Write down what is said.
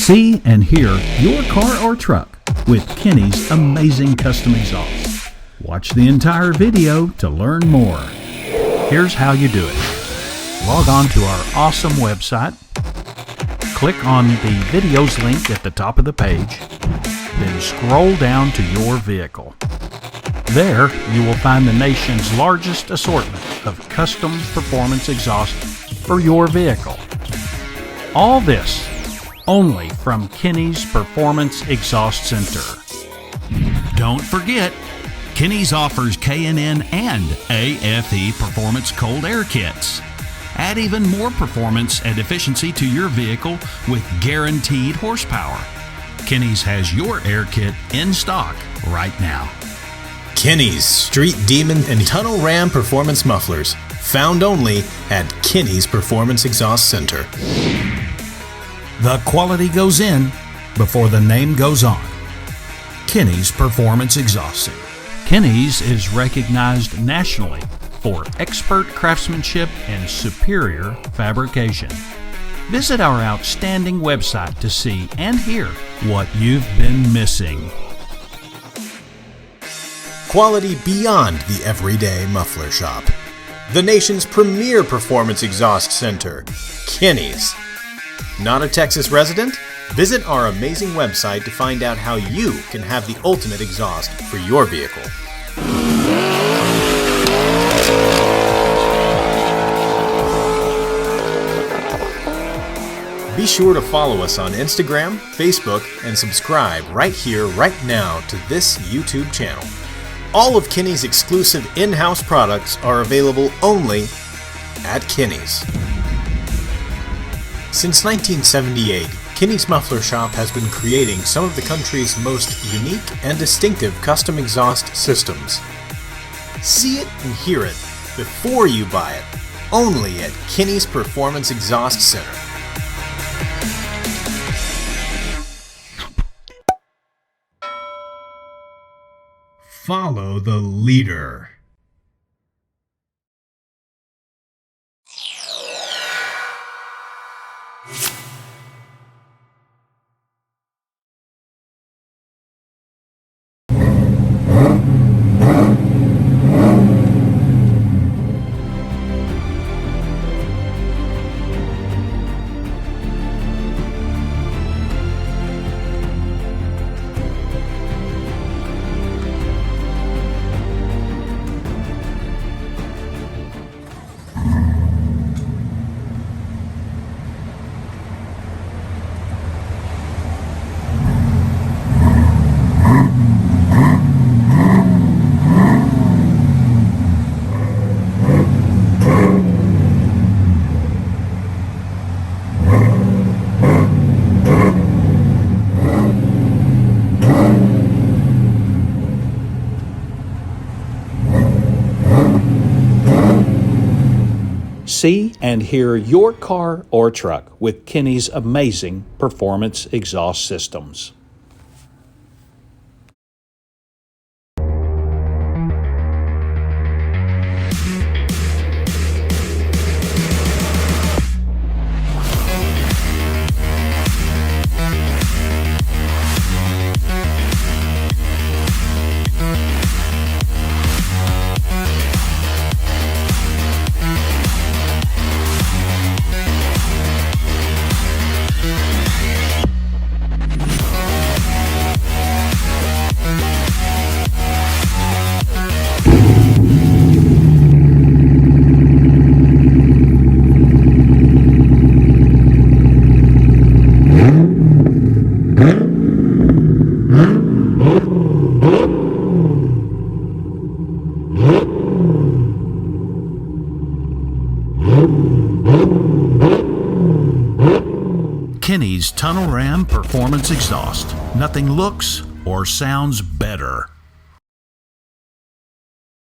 See and hear your car or truck with Kinney's amazing custom exhaust. Watch the entire video to learn more. Here's how you do it. Log on to our awesome website. Click on the videos link at the top of the page. Then scroll down to your vehicle. There, you will find the nation's largest assortment of custom performance exhaust for your vehicle. All this only from Kinney's Performance Exhaust Center. Don't forget, Kinney's offers K&N and AFE Performance Cold Air Kits. Add even more performance and efficiency to your vehicle with guaranteed horsepower. Kinney's has your air kit in stock right now. Kinney's Street Demon and Tunnel Ram Performance Mufflers, found only at Kinney's Performance Exhaust Center. The quality goes in before the name goes on. Kinney's Performance Exhaust Center. Kinney's is recognized nationally for expert craftsmanship and superior fabrication. Visit our outstanding website to see and hear what you've been missing. Quality beyond the everyday muffler shop. The nation's premier performance exhaust center, Kinney's. Not a Texas resident? Visit our amazing website to find out how you can have the ultimate exhaust for your vehicle. Be sure to follow us on Instagram, Facebook, and subscribe right here, right now to this YouTube channel. All of Kinney's exclusive in-house products are available only at Kinney's. Since 1978, Kinney's Muffler Shop has been creating some of the country's most unique and distinctive custom exhaust systems. See it and hear it before you buy it, only at Kinney's Performance Exhaust Center. Follow the leader. See and hear your car or truck with Kinney's amazing performance exhaust systems. Kinney's Tunnel Ram Performance Exhaust. Nothing looks or sounds better.